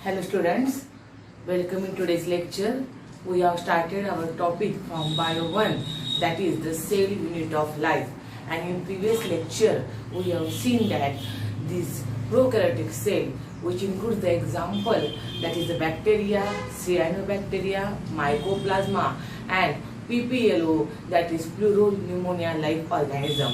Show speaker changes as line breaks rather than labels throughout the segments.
Hello students, welcome in today's lecture. We have started our topic from Bio 1, that is the cell unit of life. And in previous lecture, we have seen that this prokaryotic cell, which includes the example that is the bacteria, cyanobacteria, mycoplasma and PPLO, that is pleural pneumonia like organism.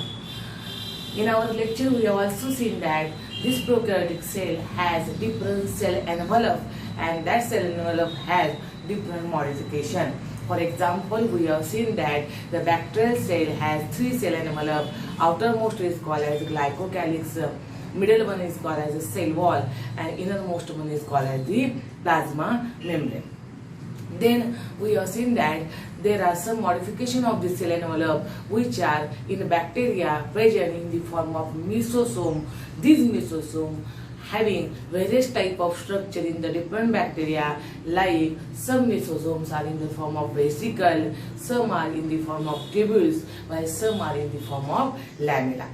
In our lecture, we have also seen that this prokaryotic cell has different cell envelope and that cell envelope has different modification. For example, we have seen that the bacterial cell has three cell envelope. Outermost is called as glycocalyx, middle one is called as a cell wall and innermost one is called as the plasma membrane. Then we have seen that there are some modification of the cell envelope which are in bacteria present in the form of mesosome. These mesosome having various type of structure in the different bacteria, like some mesosomes are in the form of vesicle, some are in the form of tubules, while some are in the form of lamella.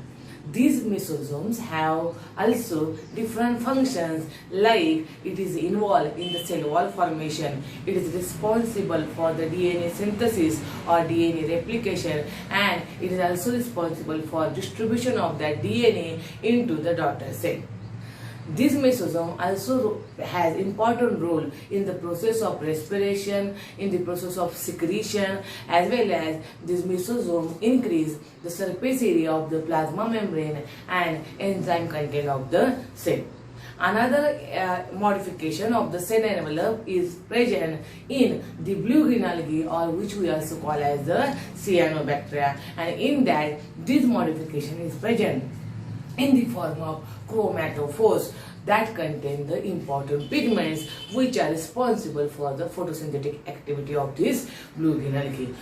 These mesosomes have also different functions, like it is involved in the cell wall formation, it is responsible for the DNA synthesis or DNA replication, and it is also responsible for distribution of that DNA into the daughter cell. This mesosome also has important role in the process of respiration, in the process of secretion, as well as this mesosome increase the surface area of the plasma membrane and enzyme content of the cell. Another modification of the cell envelope is present in the blue-green algae, or which we also call as the cyanobacteria, and in that this modification is present in the form of chromatophores that contain the important pigments which are responsible for the photosynthetic activity of this blue-green algae.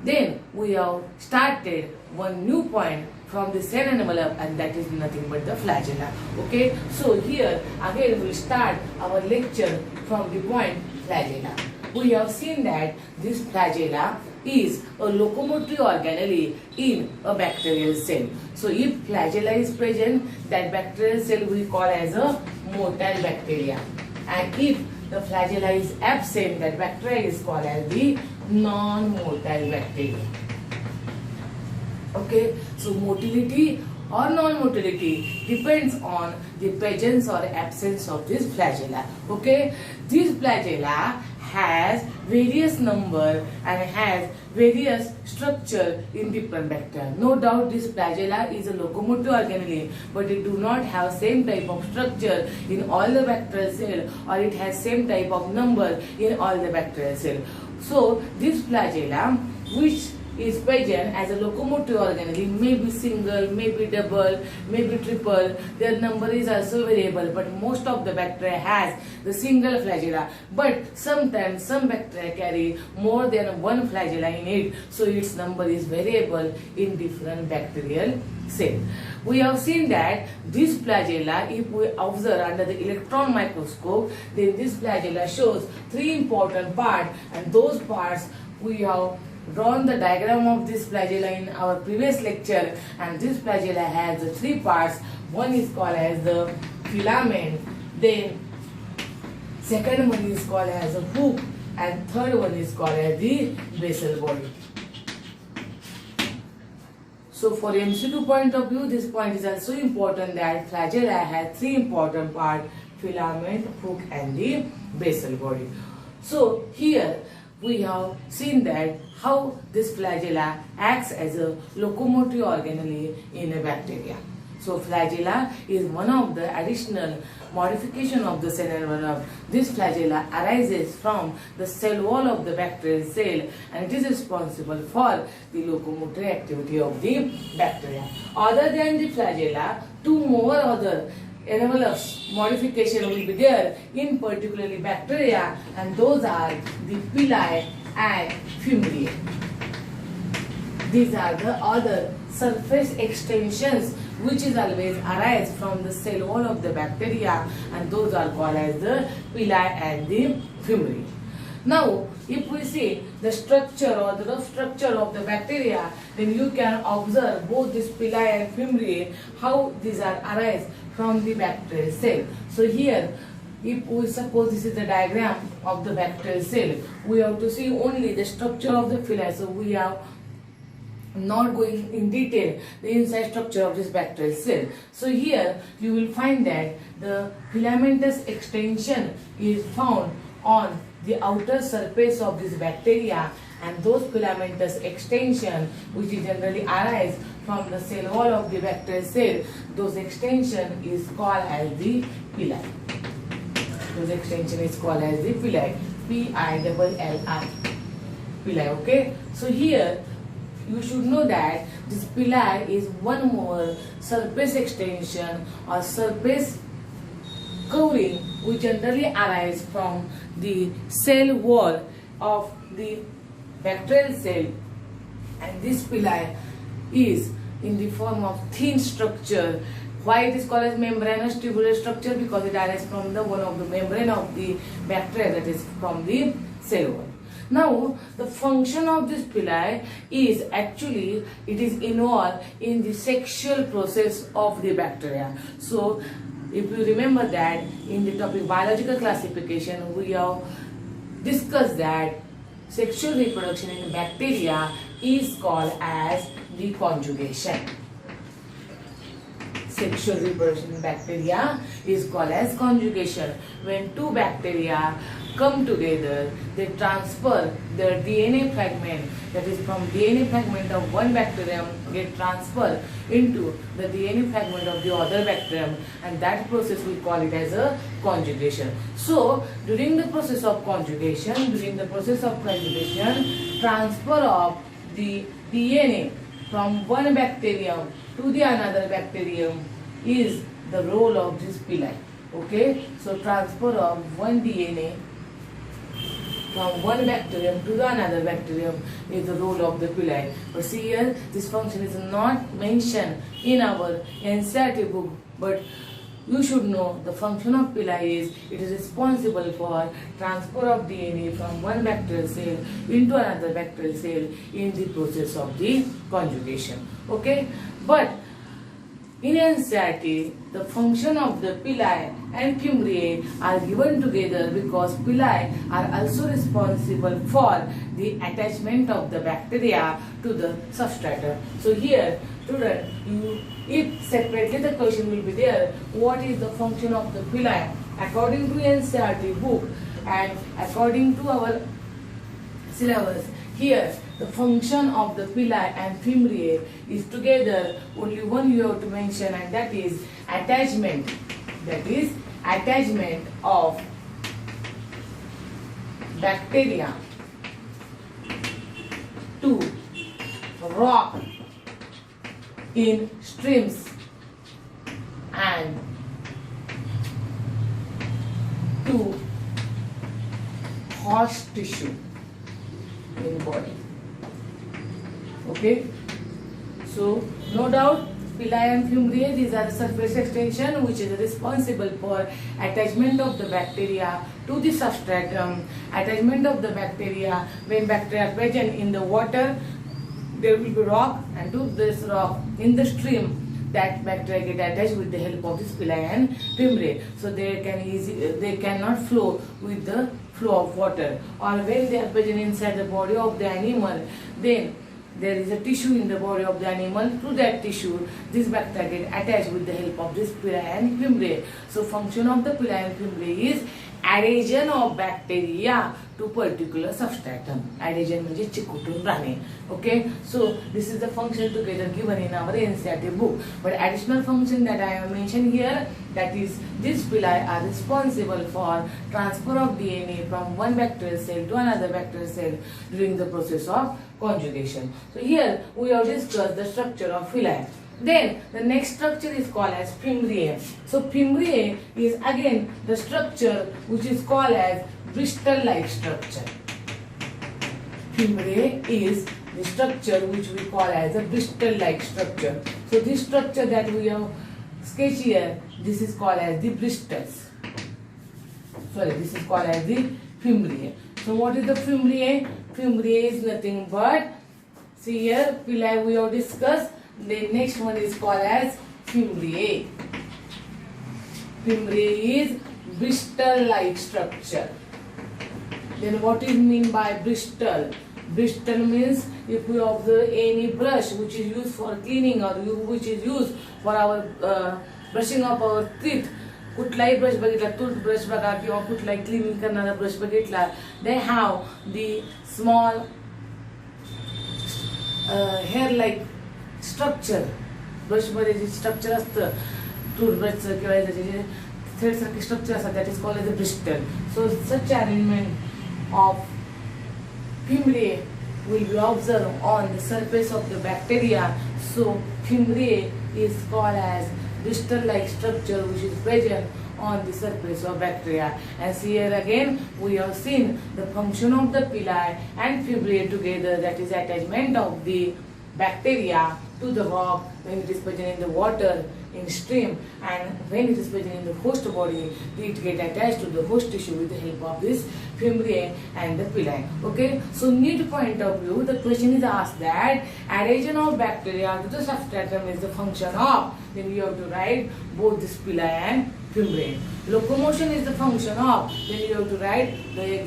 Then we have started one new point from the cell envelope, and that is nothing but the flagella. Okay, so here again we will start our lecture from the point flagella. We have seen that this flagella is a locomotory organelle in a bacterial cell. So if flagella is present, that bacterial cell we call as a motile bacteria, and if the flagella is absent, that bacteria is called as the non-motile bacteria. Okay, so motility or non-motility depends on the presence or absence of this flagella. Okay, this flagella has various number and has various structure in different bacteria. No doubt this flagella is a locomotive organelle, but it do not have same type of structure in all the bacterial cell, or it has same type of number in all the bacterial cell. So this flagella, which is present as a locomotive organelle, may be single, may be double, may be triple. Their number is also variable, but most of the bacteria has the single flagella. But sometimes some bacteria carry more than one flagella in it, so its number is variable in different bacterial cells. We have seen that this flagella, if we observe under the electron microscope, then this flagella shows three important parts, and those parts we have drawn the diagram of this flagella in our previous lecture, and this flagella has the three parts. One is called as the filament, then second one is called as a hook, and third one is called as the basal body. So for MCQ point of view, this point is also important, that flagella has three important parts: filament, hook and the basal body. So here we have seen that how this flagella acts as a locomotive organelle in a bacteria. So flagella is one of the additional modification of the cell envelope. This flagella arises from the cell wall of the bacterial cell, and it is responsible for the locomotive activity of the bacteria. Other than the flagella, two more other envelopes modification will be there in particularly bacteria, and those are the pili and fimbriae. These are the other surface extensions which is always arise from the cell wall of the bacteria, and those are called as the pili and the fimbriae. Now, if we see the structure or the rough structure of the bacteria, then you can observe both this pili and fimbriae, how these are arise from the bacterial cell. So here if we suppose this is the diagram of the bacterial cell, we have to see only the structure of the villi. So we are not going in detail the inside structure of this bacterial cell. So here you will find that the filamentous extension is found on the outer surface of this bacteria, and those filamentous extension which generally arise from the cell wall of the bacterial cell, those extension is called as the villi. Those extension is called as the villi. P-I-L-L-I. Villi. Okay. So here you should know that this villi is one more surface extension or surface covering which generally arise from the cell wall of the bacterial cell, and this villi is in the form of thin structure. Why it is called as membranous tubular structure? Because it arises from the one of the membrane of the bacteria, that is from the cell wall. Now the function of this villi is actually it is involved in the sexual process of the bacteria. So if you remember that in the topic biological classification, we have discussed that sexual reproduction in bacteria is called as the conjugation. Sexual reproduction in bacteria is called as conjugation. When two bacteria come together, they transfer their DNA fragment, that is from DNA fragment of one bacterium get transferred into the DNA fragment of the other bacterium, and that process we call it as a conjugation. So during the process of conjugation, transfer of the DNA from one bacterium to the another bacterium is the role of this villi. Okay, so transfer of one DNA from one bacterium to the another bacterium is the role of the villi. But see here, this function is not mentioned in our NCERT book, but you should know the function of villi is it is responsible for transfer of DNA from one bacterial cell into another bacterial cell in the process of the conjugation. Okay, but in NCERT, the function of the villi and fimbriae are given together because villi are also responsible for the attachment of the bacteria to the substratum. So here, student, if separately the question will be there, what is the function of the villi? According to NCERT book and according to our syllabus, here the function of the villi and fimbriae is together only one you have to mention, and that is attachment. That is attachment of bacteria to rock in streams and to host tissue in body. Okay, so no doubt villi and fimbriae, these are the surface extension which is responsible for attachment of the bacteria to the substratum. Attachment of the bacteria, when bacteria are present in the water, there will be rock, and to this rock in the stream, that bacteria get attached with the help of this villi and fimbriae. So they cannot flow with the flow of water. Or when they are present inside the body of the animal, then there is a tissue in the body of the animal. To that tissue, this bacteria get attached with the help of this villi and fimbriae. So function of the villi and fimbriae is adhesion of bacteria to particular substratum. Adhesion means चिकटून राहणे. Okay, so this is the function together given in our NCERT book. But additional function that I have mentioned here, that is these villi are responsible for transfer of DNA from one bacterial cell to another bacterial cell during the process of conjugation. So here we have discussed the structure of villi. Then the next structure is called as fimbriae. So fimbriae is again the structure which is called as Bristol-like structure. Fimbriae is the structure which we call as a Bristol-like structure. So this structure that we have sketched here, this is called as the bristles. Sorry, this is called as the fimbriae. So what is the fimbriae? Fimbriae is nothing but, see here, villi we have discussed. The next one is called as fimbriae. Fimbriae is Bristol-like structure. Then what is mean by bristle? Bristle means if we observe any brush which is used for cleaning or which is used for our brushing of our teeth, कुठलाही brush बघितला, toothbrush बघा किंवा कुठलाही cleaning करणारा brush बघितला, they have the small hair like structure. Brush मध्ये जे structure असतं टूथब्रशचं किंवा त्याचे जे थ्रेड सारखे स्ट्रक्चर असतात, that is called as a bristle. So such arrangement of fimbriae will be observed on the surface of the bacteria. So fimbriae is called as bristle-like structure which is present on the surface of bacteria. And see here again we have seen the function of the pili and fimbriae together, that is attachment of the bacteria to the rock when it is present in the water in stream, and when it is present in the host body, it get attached to the host tissue with the help of this fimbriae and the pili. Okay, so need point of view, the question is asked that adhesion of bacteria to the substratum is the function of, then you have to write both this pili and fimbriae. Locomotion is the function of, then you have to write the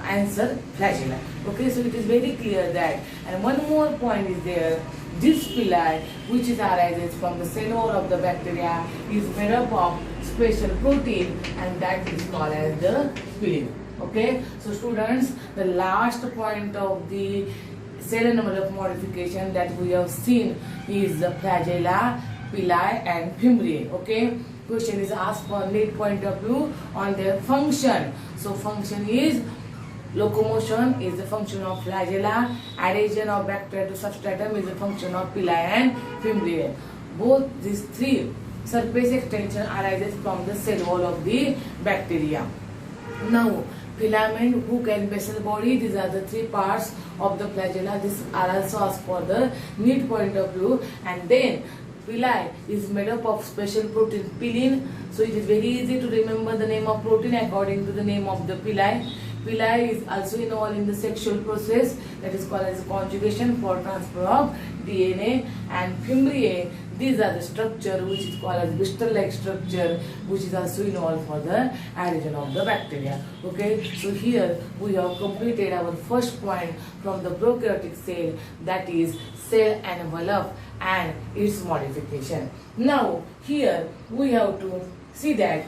answer flagella. Okay, so it is very clear that. And one more point is there, this pili which is arises from the cell wall of the bacteria is made up of special protein, and that is called as the pili. Okay, so students, the last point of the cell envelope modification that we have seen is the flagella, pili and fimbriae. Okay, question is asked for lead point of view on their function. So function is locomotion is the function of flagella, adhesion of bacteria to substratum is the function of pili and fimbriae. Both these three surface extension arises from the cell wall of the bacteria. Now filament, hook and basal body, these are the three parts of the flagella. These are also asked for the need point of view. And then pili is made up of special protein pilin. So it is very easy to remember the name of protein according to the name of the pili. Pili is also involved in the sexual process, that is called as conjugation for transfer of DNA. And fimbriae, these are the structure which is called as bristle-like structure which is also involved for the adhesion of the bacteria. Okay, so here we have completed our first point from the prokaryotic cell, that is cell envelope and its modification. Now here we have to see that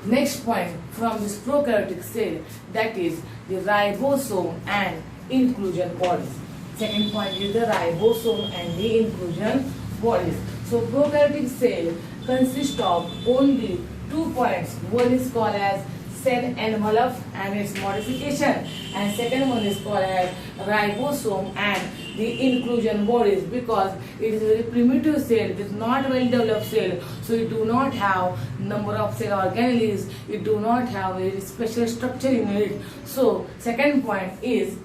next point from this prokaryotic cell, that is the ribosome and inclusion bodies. Second point is the ribosome and the inclusion bodies. So prokaryotic cell consists of only 2 points. One is called as cell envelope and its modification, and second one is called as ribosome and the inclusion bodies, because it is a very primitive cell, it is not well developed cell, so it do not have number of cell organelles, it do not have a special structure in it. So second point is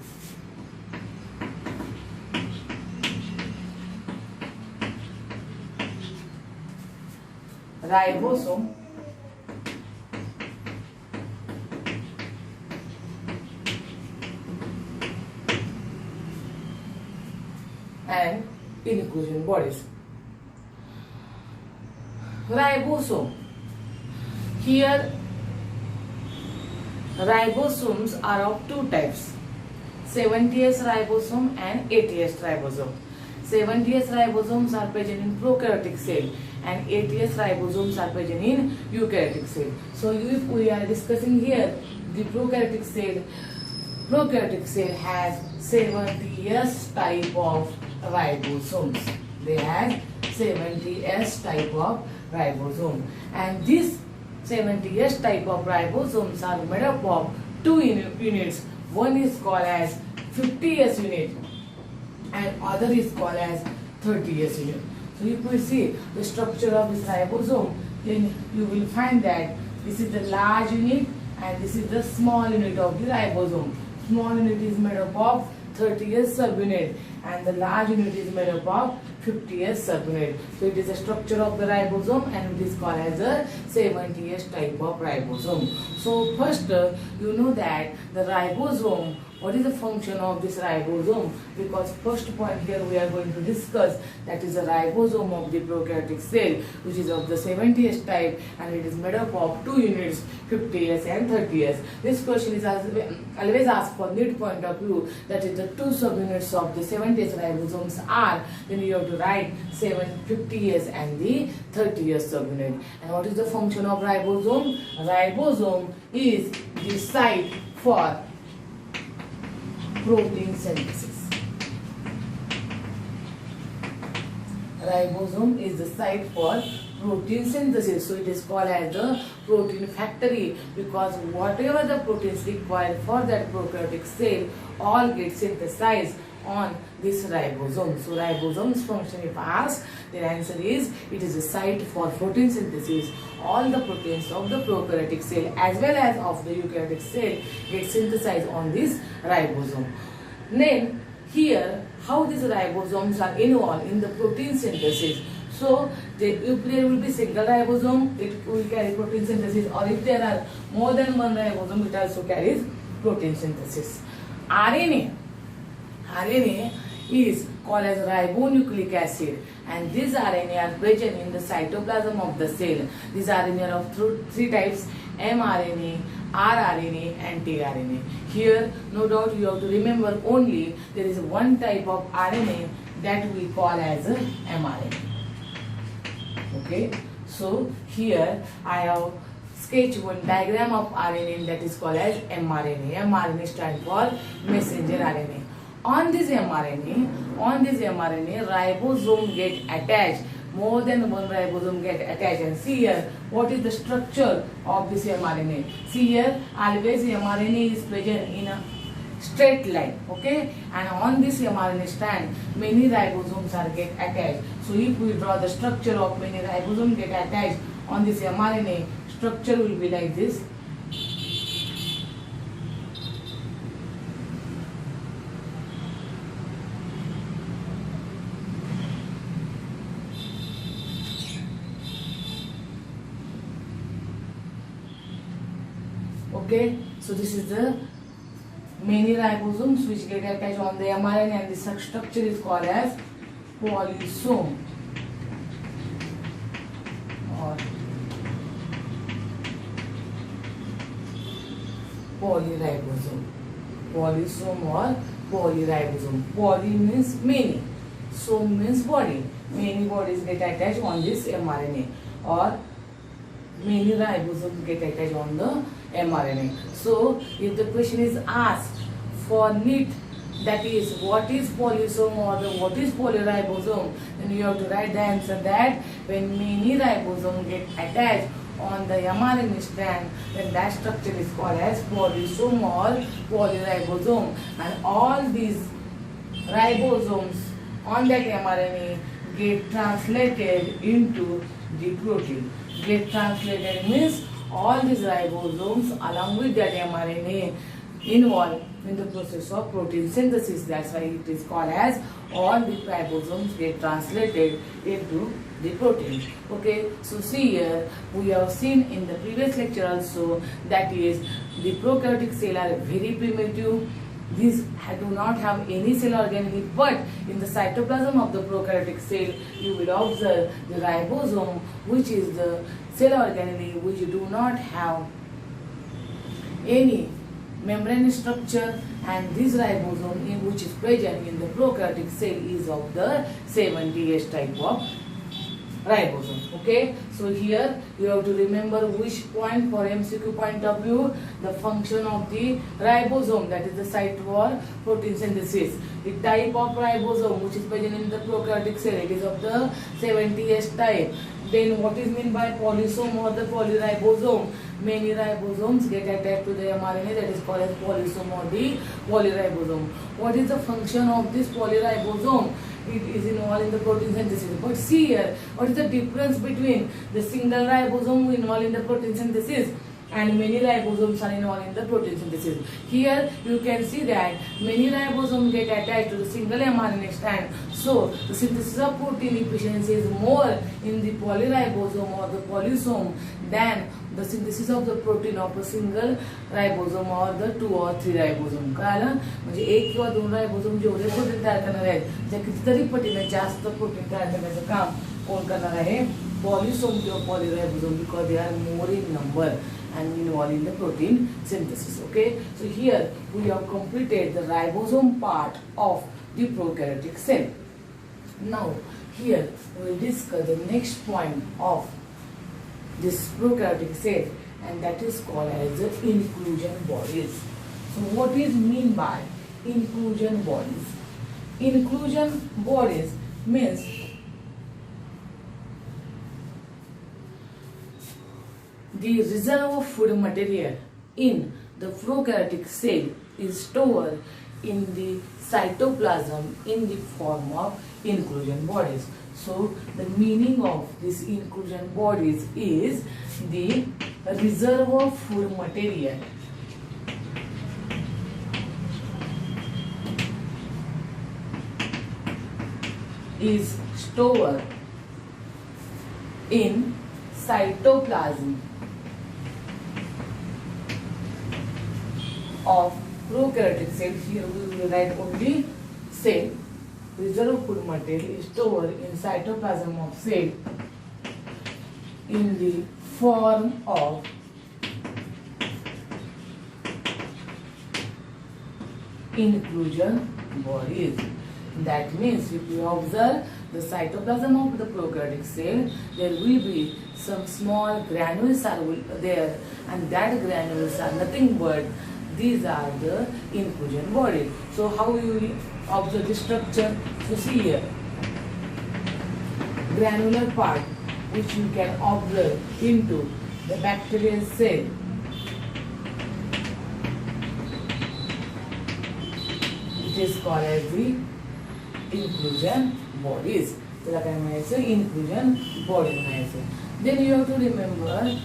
ribosome and inclusion bodies. Ribosome. Here ribosomes are of two types, 70S ribosome and 80S ribosome. 70S ribosomes are present in prokaryotic cell and 80S ribosomes are present in eukaryotic cell. So if we are discussing here the prokaryotic cell has 70S type of ribosomes. They have 70S type of ribosome, and this 70S type of ribosomes are made up of two units. One is called as 50S unit and other is called as 30S unit. So if we see the structure of this ribosome, then you will find that this is the large unit and this is the small unit of the ribosome. Small unit is made up of 30S subunit and the large unit is made up of 50S subunit. So it is a structure of the ribosome and it is called as a 70S type of ribosome. So first you know that the ribosome what is the function of this ribosome, because first point here we are going to discuss, that is the ribosome of the prokaryotic cell, which is of the 70S type, and it is made up of 2 units, 50S and 30S. This question is always asked for need point of view, that is the 2 subunits of the 70S ribosomes are, then you have to write 50S and the 30S subunit. And what is the function of ribosome? Ribosome is the site for protein synthesis. Ribosome is the site for protein synthesis, so it is called as the protein factory, because whatever the proteins required for that prokaryotic cell all get synthesized on this ribosome. So ribosome's function, if asked, the answer is it is a site for protein synthesis. All the proteins of the prokaryotic cell as well as of the eukaryotic cell get synthesized on this ribosome. Then here, how these ribosomes are involved in the protein synthesis. So if there will be single ribosome, it will carry protein synthesis, or if there are more than one ribosome, it also carries protein synthesis. RNA is called as ribonucleic acid, and these RNA are present in the cytoplasm of the cell. These RNA are of 3 types: mRNA, rRNA and tRNA. Here, no doubt you have to remember only there is one type of RNA that we call as mRNA. Okay, so here I have sketched one diagram of RNA that is called as mRNA. mRNA stands for messenger RNA. On this mRNA, ribosome get attached. More than one ribosome get attached. And see here, what is the structure of this mRNA? See here, always mRNA is present in a straight line, okay? And on this mRNA strand, many ribosomes are get attached. So if we draw the structure of many ribosomes get attached on this mRNA, structure will be like this. Okay, so this is the many ribosomes which get attached on the mRNA, and this structure is called as polysome or polyribosome. Polysome or polyribosome. Poly means many, some means body. Many bodies get attached on this mRNA, or many ribosomes get attached on the mRNA. So if the question is asked for NEET, that is what is polysome or what is polyribosome, then you have to write the answer that when many ribosomes get attached on the mRNA strand, then that structure is called as polysome or polyribosome, and all these ribosomes on that mRNA get translated into the protein. Get translated means all these ribosomes along with that mRNA involved in the process of protein synthesis. That's why it is called as all the ribosomes get translated into the protein. Okay, so see here, we have seen in the previous lecture also, that is the prokaryotic cell are very primitive. These do not have any cell organelle, but in the cytoplasm of the prokaryotic cell, you will observe the ribosome, which is the cell organelle which do not have any membrane structure, and this ribosome which is present in the prokaryotic cell is of the 70S type of ribosome. Okay, so here you have to remember which point for MCQ point of view, the function of the ribosome, that is the site for protein synthesis. The type of ribosome which is present in the prokaryotic cell, it is of the 70S type. Then what is meant by polysome or the polyribosome? Many ribosomes get attached to the mRNA, that is called as polysome or the polyribosome. What is the function of this polyribosome? It is involved in the protein synthesis. But see here, what is the difference between the single ribosome involved in the protein synthesis and many ribosomes are involved in the protein synthesis. Here you can see that many ribosomes get attached to the single mRNA strand. So the synthesis of protein efficiency is more in the polyribosome or the polysome than the synthesis of the protein of a single ribosome or the 2 or 3 ribosome. कळलं? म्हणजे एक किंवा दोन रायबोसोम जेवढे protein तयार करणार आहेत त्या कितीतरी पटीने जास्त प्रोटीन तयार करण्याचं काम कोण करणार आहे? पॉलिसोम किंवा पॉलीरायबोसोम, because they are more in number and involved in the protein synthesis. Okay, so here we have completed the ribosome part of the prokaryotic cell. Now here we will discuss the next point of this prokaryotic cell, and that is called as the inclusion bodies. So what is mean by inclusion bodies? Inclusion bodies means the reserve of food material in the prokaryotic cell is stored in the cytoplasm in the form of inclusion bodies. So the meaning of this inclusion bodies is the reserve of food material is stored in cytoplasm of prokaryotic cell. Here we will write only cell. Reserve food material is stored in cytoplasm of cell in the form of inclusion bodies. That means if you observe the cytoplasm of the prokaryotic cell, there will be some small granules are there, and that granules are nothing but these are the inclusion bodies. So how you will observe the structure? So see here, granular part which you can observe into the bacterial cell. It is called as the inclusion bodies. त्याला काय म्हणायचं? inclusion bodies म्हणायचं. Then you have to remember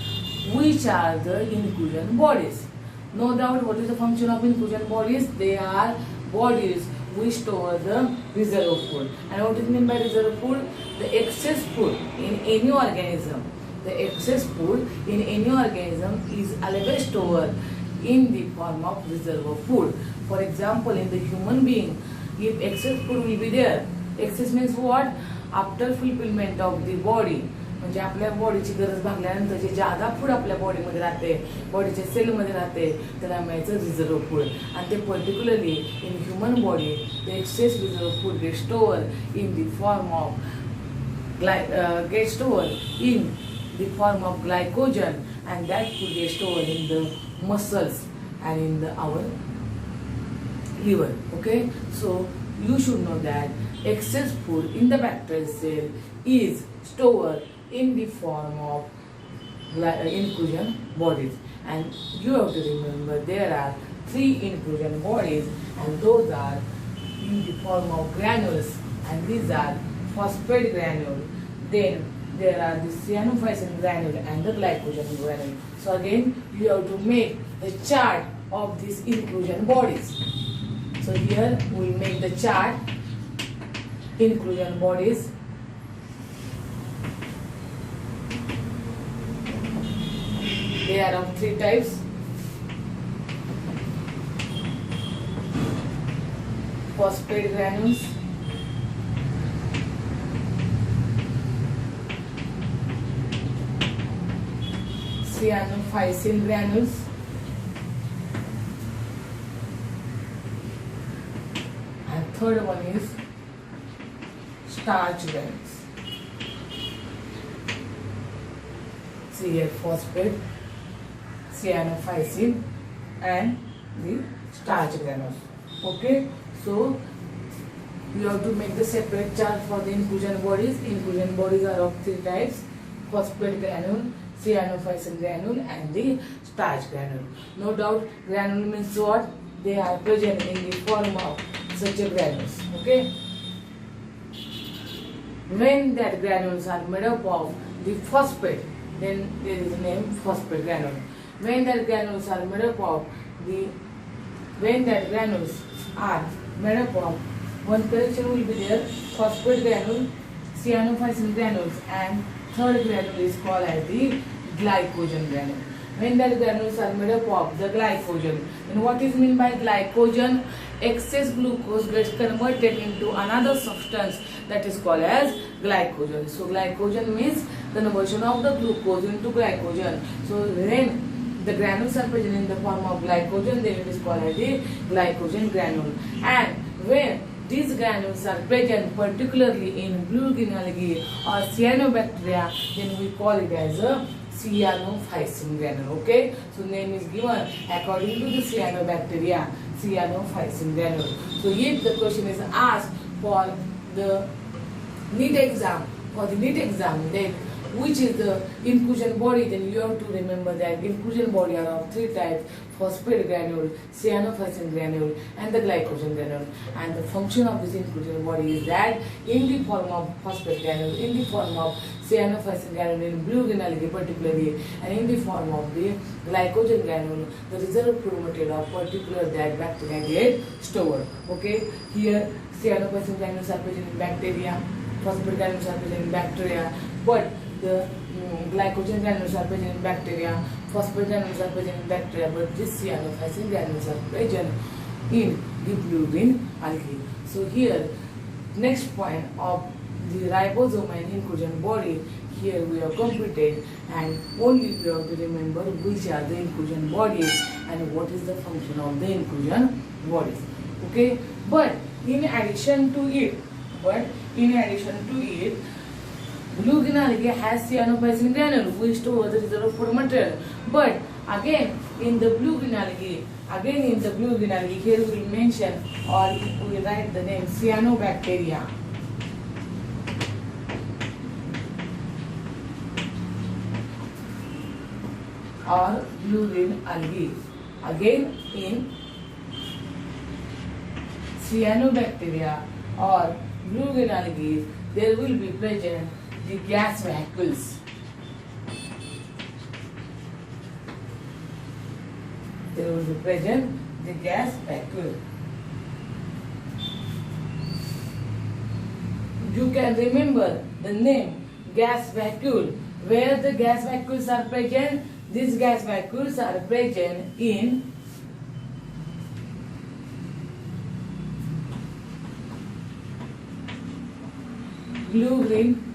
which are the inclusion bodies. No doubt, what is the function of inclusion bodies? They are bodies which store the reserve food. And what is meant by reserve food? The excess food in any organism. The excess food in any organism is always stored in the form of reserve food. For example, in the human being, if excess food will be there, excess means what? After fulfillment of the body, म्हणजे आपल्या बॉडीची गरज भागल्यानंतर जे जादा food आपल्या बॉडीमध्ये राहते, बॉडीच्या सेलमध्ये राहते, त्याला म्हणायचं रिझर्व फूड. आणि ते particularly in human body the excess reserve food get store in the form of glycogen, and that food gets stored in the muscles and in our liver. Okay, so you should know that excess food in the bacterial cell is stored in the form of inclusion bodies, and you have to remember there are 3 inclusion bodies, and those are in the form of granules, and these are phosphate granule. Then there are the cyanophysin granule and the glycogen granule. So again you have to make the chart of these inclusion bodies. So here we will make the chart inclusion bodies. They are of 3 types. Phosphate granules, cyanophysin granules, and third one is starch granules. See here, phosphate, cyanophysin, and the starch granules. Okay, so you have to make the separate chart for the inclusion bodies. Inclusion bodies are of 3 types: phosphate granule, cyanophysin granule, and the starch granule. No doubt, granule means what? They are present in the form of such a granules. Okay, when that granules are made up of the phosphate, then there is a name phosphate granule. when that granules are made up of the when that granules are made up of, one correction will be there, phosphate granule, cyanophysin granules, and third granule is called as the glycogen granule. When that granules are made up of the glycogen, and what is meant by glycogen? Excess glucose gets converted into another substance that is called as glycogen. So glycogen means conversion of the glucose into glycogen. So when the granules are present in the form of glycogen, then it is called as the glycogen granule. And when these granules are present particularly in blue green algae or cyanobacteria, then we call it as a cyanophysin granule. Okay, so name is given according to the cyanobacteria, cyanophysin granule. So if the question is asked for the NEET exam, then which is the inclusion body, then you have to remember that inclusion body are of three types: phosphate granule, cyanophysin granule, and the glycogen granule. And the function of this inclusion body is that in the form of phosphate granule, in the form of cyanophysin granule in blue green algae particularly, and in the form of the glycogen granule, the reserve fluid material of particular that bacteria get stored. Okay, here cyanophysin granules are present in bacteria, phosphate granules are present in bacteria, but the glycogen granules are present in bacteria, phosphate granules are present in bacteria, but this cyanophysin granules are present in the blue green algae. So here, next point of the ribosome and inclusion body, here we have completed, and only we have to remember which are the inclusion bodies and what is the function of the inclusion bodies. Okay, but in addition to it, blue green algae has cyanophysin granule which stores the reserve food material. But again in the blue green algae, here we will mention or we will write the name cyanobacteria. Or blue green algae. Again in cyanobacteria or blue green algae, there will be present the gas vacuoles. There will be present the gas vacuole. You can remember the name gas vacuole. Where the gas vacuoles are present? These gas vacuoles are present in blue, green,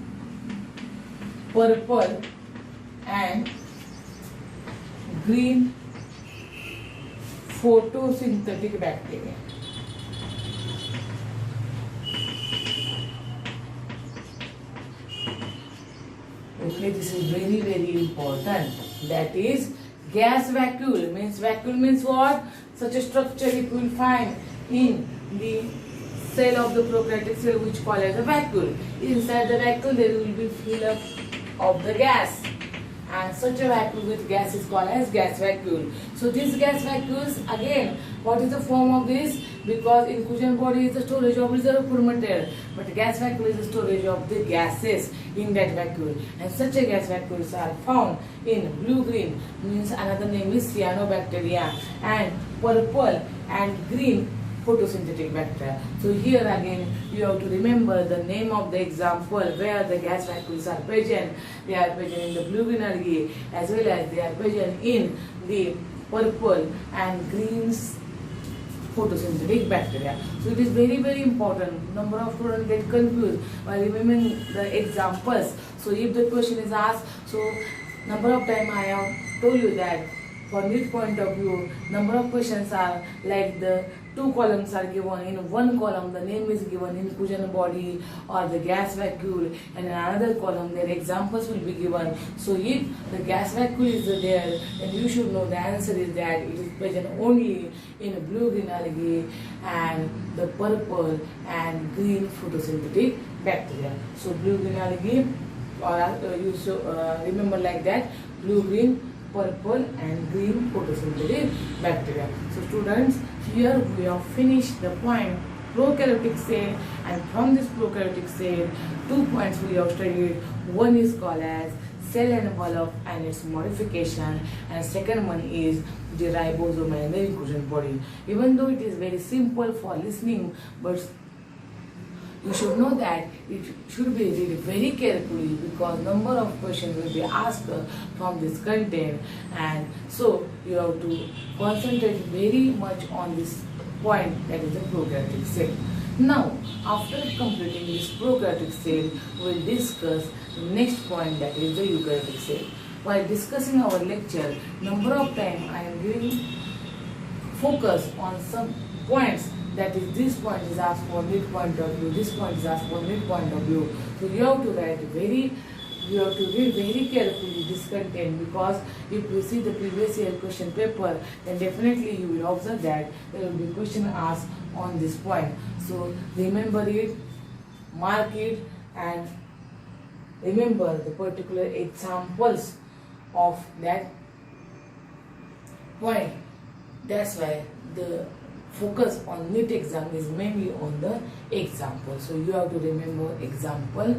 purple and green photosynthetic bacteria. Okay, this is very, very important. That is gas vacuole. Vacuole means what? Such a structure it will find in the cell of the prokaryotic cell which called as a vacuole. Inside the vacuole there will be fill up of the gas, and such a vacuole with gas is called as gas vacuole. So these gas vacuoles, again, what is the form of this? Because inclusion body is the storage of reserve food material, but gas vacuole is the storage of the gases in that vacuole, and such a gas vacuoles are found in blue-green, means another name is cyanobacteria, and purple and green photosynthetic bacteria. So here again you have to remember the name of the example where the gas vacuoles are present. They are present in the blue-green algae as well as they are present in the purple and green photosynthetic bacteria. So it is very, very important. Number of students get confused while remembering the examples. So if the question is asked, so number of time I have told you that from this point of view, number of questions are like the two columns are given. In one column the name is given, inclusion body or the gas vacuole, and in another column their examples will be given. So if the gas vacuole is there, then you should know the answer is that it is present only in blue-green algae and the purple and green photosynthetic bacteria. So blue-green algae, or you should remember like that, blue-green, purple and green photosynthetic bacteria. So students, here we have finished the point prokaryotic cell, and from this prokaryotic cell 2 points we have studied. One is called as cell envelope and its modification, and second one is the ribosome and the inclusion body. Even though it is very simple for listening, but you should know that it should be read very carefully because number of questions will be asked from this content, and so you have to concentrate very much on this point, that is the prokaryotic cell. Now, after completing this prokaryotic cell, we will discuss the next point, that is the eukaryotic cell. While discussing our lecture, number of times I am giving focus on some points, that is this point is asked for mid point of view, this point is asked for mid point of view. So you have to read very carefully this content, because if you see the previous year question paper, then definitely you will observe that there will be question asked on this point. So remember it, mark it, and remember the particular examples of that point. That's why the focus on NEET exam is mainly on the example. So you have to remember example,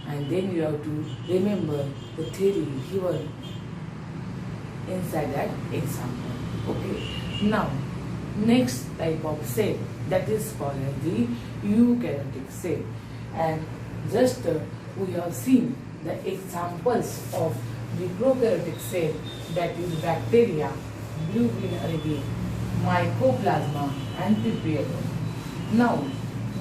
and then you have to remember the theory given inside that example. Okay. Now, next type of cell, that is called as the eukaryotic cell, and just we have seen the examples of the prokaryotic cell, that is bacteria, blue-green algae, mycoplasma, and prokaryote. Now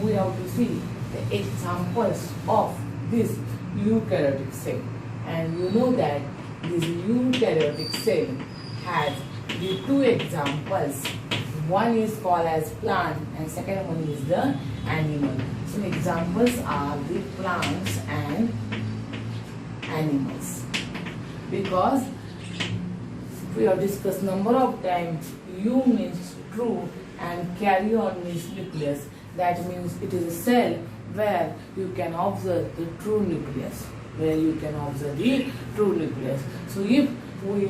we have to see the examples of this eukaryotic cell, and you know that this eukaryotic cell has the two examples. One is called as plant and second one is the animal. So examples are the plants and animals, because we have discussed number of times, U means true and karyon means nucleus. That means it is a cell where you can observe the true nucleus. So if we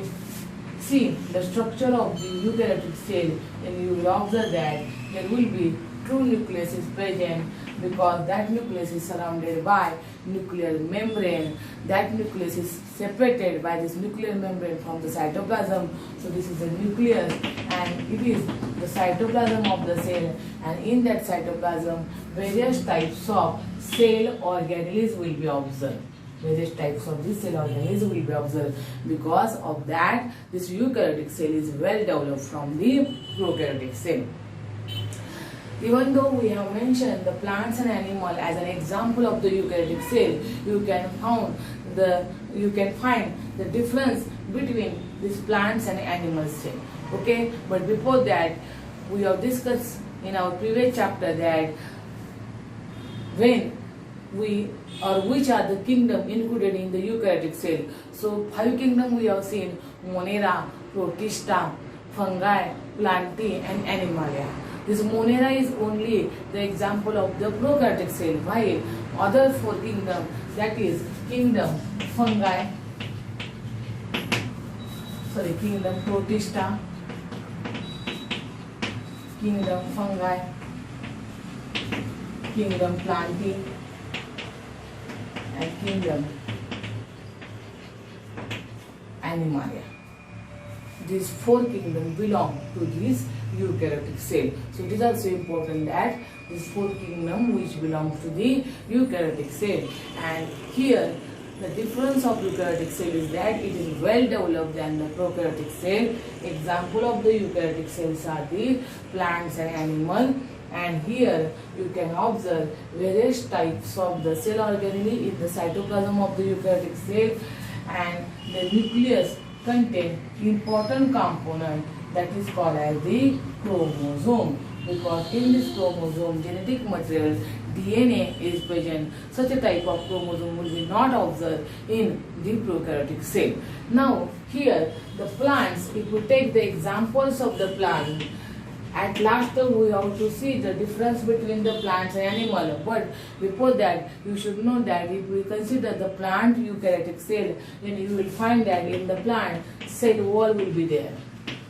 see the structure of the eukaryotic cell, then you will observe that there will be true nucleus is present, because that nucleus is surrounded by nuclear membrane. That nucleus is separated by this nuclear membrane from the cytoplasm. So this is the nucleus, and it is the cytoplasm of the cell, and in that cytoplasm various types of cell organelles will be observed. Because of that, this eukaryotic cell is well developed from the prokaryotic cell. Even though we have mentioned the plants and animal as an example of the eukaryotic cell, you can find the difference between these plants and animal cell. Okay, but before that, we have discussed in our previous chapter that which are the kingdom included in the eukaryotic cell. So 5 kingdom we have seen: Monera, Protista, Fungi, Plantae, and Animalia. This Monera is only the example of the prokaryotic cell, while other 4 kingdom, that is kingdom Protista, kingdom Fungi, kingdom Plantae, and kingdom Animalia. These 4 kingdoms belong to this eukaryotic cell. So it is also important that these 4 kingdoms which belongs to the eukaryotic cell. And here the difference of eukaryotic cell is that it is well developed than the prokaryotic cell. Example of the eukaryotic cells are the plants and animal. And here you can observe various types of the cell organelle in the cytoplasm of the eukaryotic cell, and the nucleus contain important component that is called as the chromosome, because in this chromosome genetic material DNA is present. Such a type of chromosome will be not observed in the prokaryotic cell. Now here the plants, if we take the examples of the plant, at last we have to see the difference between the plants and animal. But before that, you should know that if we consider the plant eukaryotic cell, then you will find that in the plant, cell wall will be there.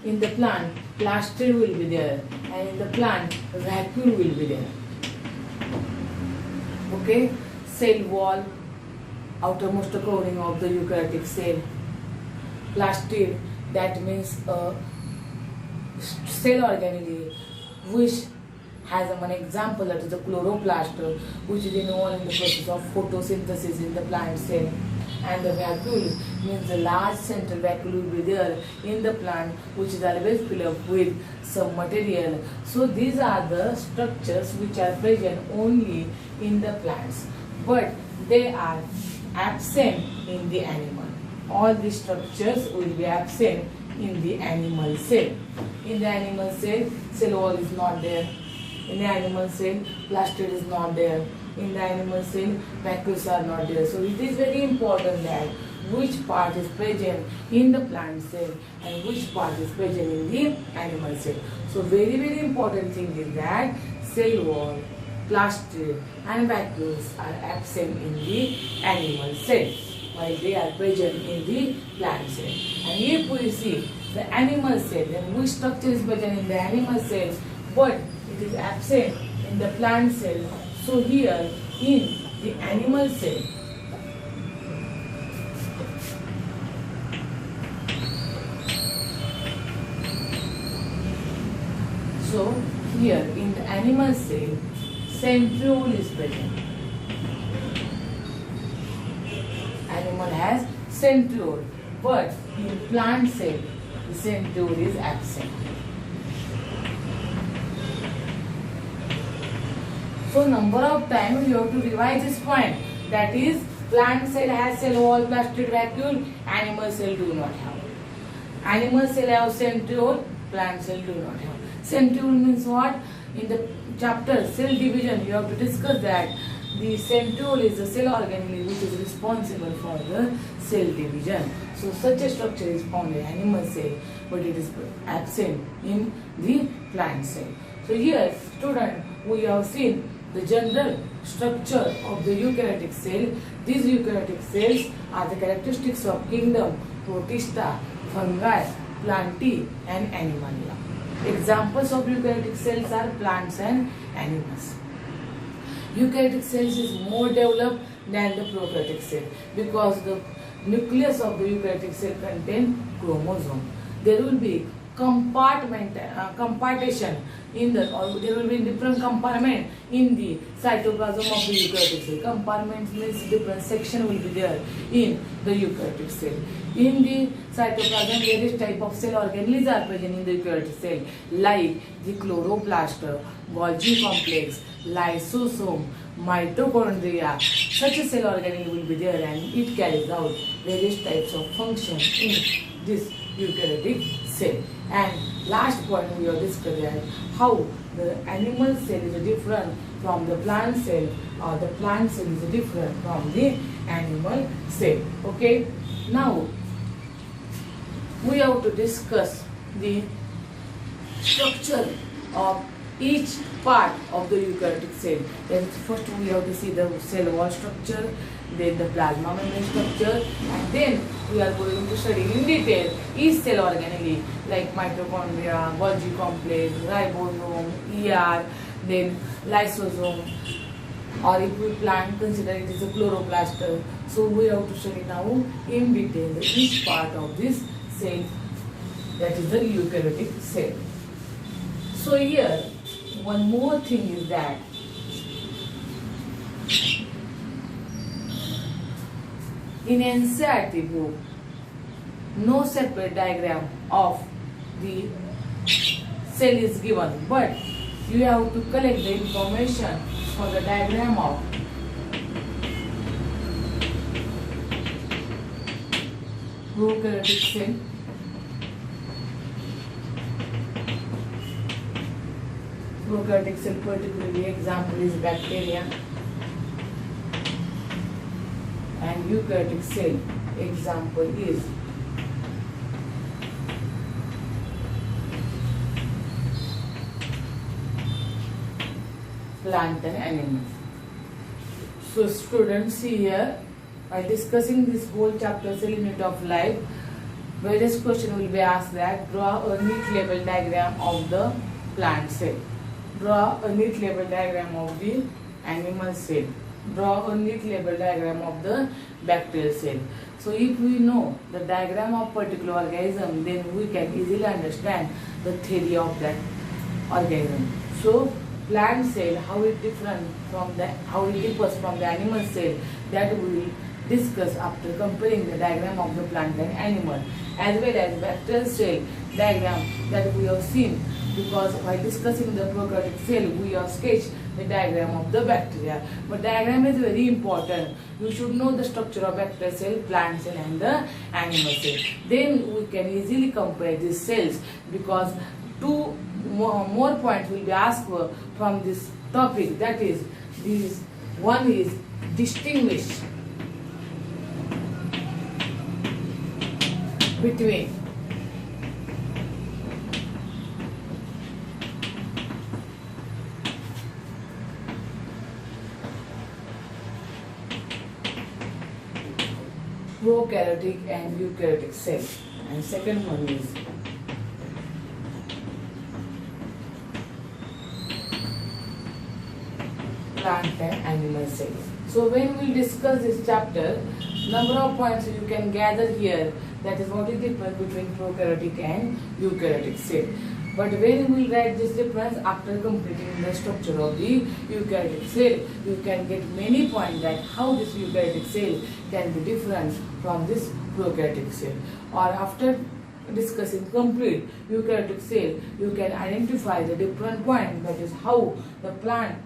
In the plant, plastid will be there. And in the plant, vacuole will be there. Okay? Cell wall, outermost covering of the eukaryotic cell. Plastid, that means a cell organelle which has one example, that is the chloroplast, which is involved in the process of photosynthesis in the plant cell. And the vacuole means the large central vacuole will be there in the plant, which is always filled up with some material. So these are the structures which are present only in the plants, but they are absent in the animal. All these structures will be absent in the animal cell. In the animal cell, cell wall is not there. In the animal cell, plastid is not there. In the animal cell, vacuoles are not there. So it is very important that which part is present in the plant cell and which part is present in the animal cell. So very important thing is that cell wall, plastid and vacuoles are absent in the animal cell, while they are present in the plant cell. And if we see the animal cell, then which structure is present in the animal cell, but it is absent in the plant cell. So here in the animal cell, centriole is present. Animal has centriole, but in plant cell, the centriole is absent. So number of times you have to revise this point. That is, plant cell has cell wall, plastid, vacuole. Animal cell do not have. Animal cell have centriole. Plant cell do not have. Centriole means what? In the chapter cell division, you have to discuss that the centriole is the cell organelle which is responsible for the cell division. So such a structure is found in animal cell, but it is absent in the plant cell. So here, student, we have seen the general structure of the eukaryotic cell. These eukaryotic cells are the characteristics of kingdom Protista, fungi, plantae and animalia. Examples of eukaryotic cells are plants and animals. Eukaryotic cells is more developed than the prokaryotic cell because the nucleus of the eukaryotic cell contains chromosome. There will be compartmentation in the, or there will be different compartment in the cytoplasm of the eukaryotic cell. Compartment means different section will be there in the eukaryotic cell. In the cytoplasm, various type of cell organelles are present in the eukaryotic cell, like the chloroplast, Golgi complex, lysosome, mitochondria. Such a cell organelle will be there, and it carries out various types of function in this eukaryotic cell. And last point we have discussed that how the animal cell is different from the plant cell, or the plant cell is different from the animal cell. Okay, now we have to discuss the structure of each part of the eukaryotic cell. Then first we have to see the cell wall structure, then the plasma membrane structure, and then we are going to study in detail each cell organelle like mitochondria, Golgi complex, ribosome, ER, then lysosome, or if we consider it is a chloroplast. So we have to study now in detail each part of this cell, that is the eukaryotic cell. So here one more thing is that in NCERT book, no separate diagram of the cell is given, but you have to collect the information for the diagram of prokaryotic cell, prokaryotic cell, particularly example is bacteria, and eukaryotic cell example is plant and animals. So students, see here, by discussing this whole chapter cell unit of life, various questions will be asked that draw a neat label diagram of the plant cell, draw a neat label diagram of the animal cell, Draw a neat label diagram of the bacterial cell. So if we know the diagram of particular organism, then we can easily understand the theory of that organism. So plant cell, how it differs from the animal cell, that we will discuss after comparing the diagram of the plant and animal, as well as bacterial cell diagram that we have seen, because while discussing the prokaryotic cell we have sketched the diagram of the bacteria. But diagram is very important. You should know the structure of bacterial cell, plant cell and the animal cell. Then we can easily compare these cells, because two more points will be asked from this topic, that is, this one is distinguish between prokaryotic and eukaryotic cell, and second one is plant and animal cell. So when we discuss this chapter, number of points you can gather here, that is what is the difference between prokaryotic and eukaryotic cell. But when we write this difference after completing the structure of the eukaryotic cell, you can get many points that how this eukaryotic cell can be different from this prokaryotic cell. Or after discussing complete eukaryotic cell, you can identify the different point, that is how the plant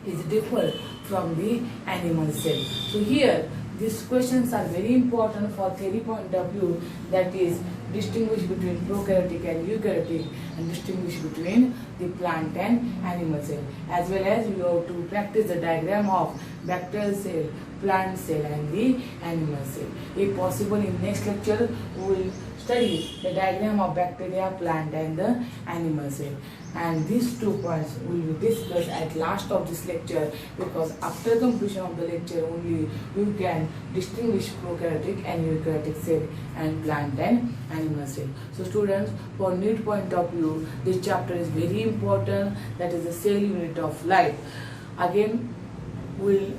is different from the animal cell. So here these questions are very important for theory point of view, that is distinguish between prokaryotic and eukaryotic, and distinguish between the plant and animal cell, as well as you have to practice the diagram of bacterial cell, plant cell and the animal cell. If possible, in next lecture we will study the diagram of bacteria, plant and the animal cell. And these 2 points will be discussed at last of this lecture, because after completion of the lecture only you can distinguish prokaryotic and eukaryotic cell and plant and animal cell. So students, for NEET point of view, this chapter is very important, that is the cell unit of life. Again, we'll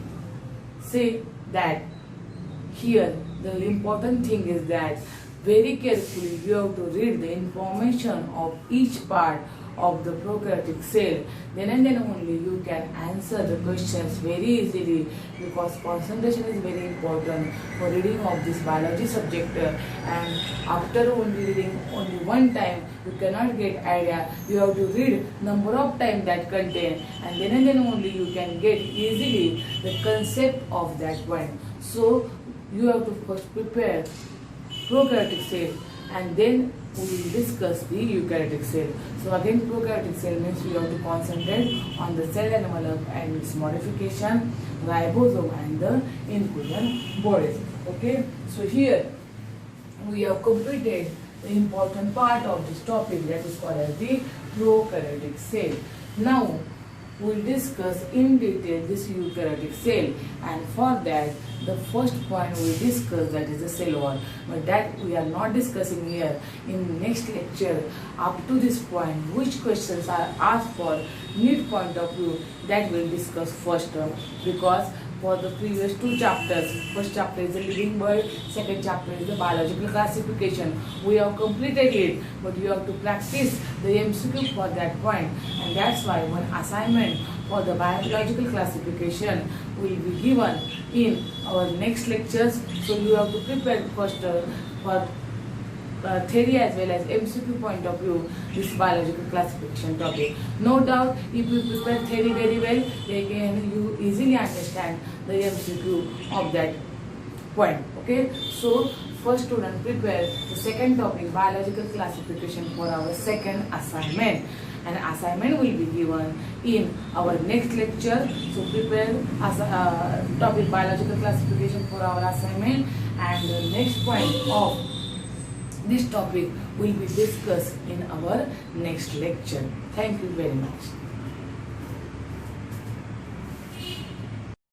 say that here the important thing is that very carefully you have to read the information of each part of the prokaryotic cell, then and then only you can answer the questions very easily, because concentration is very important for reading of this biology subject, and after only reading only one time you cannot get idea. You have to read number of time that contain, and then only you can get easily the concept of that point. So you have to first prepare prokaryotic cell, and then we will discuss the eukaryotic cell. So again, prokaryotic cell means we have to concentrate on the cell envelope and its modification, ribosome and the inclusion bodies. Okay, so here we have completed the important part of this topic, that is called as the prokaryotic cell. Now we will discuss in detail this eukaryotic cell, and for that the first point we will discuss, that is the cell wall, but that we are not discussing here. In next lecture, up to this point, which questions are asked for NEET point of view, that we will discuss first, because for the previous 2 chapters, first chapter is the living world, second chapter is the biological classification, we have completed it, but you have to practice the MCQ for that point, and that's why one assignment for the biological classification will be given in our next lectures. So you have to prepare first for theory as well as MCQ point of view this biological classification topic. No doubt, if you prepare theory very well, then you easily understand the MCQ of that point. Okay, so first student prepare the second topic, biological classification, for our second assignment, and assignment will be given in our next lecture. So prepare as topic biological classification for our assignment, and the next point of this topic will be discussed in our next lecture. Thank you very much.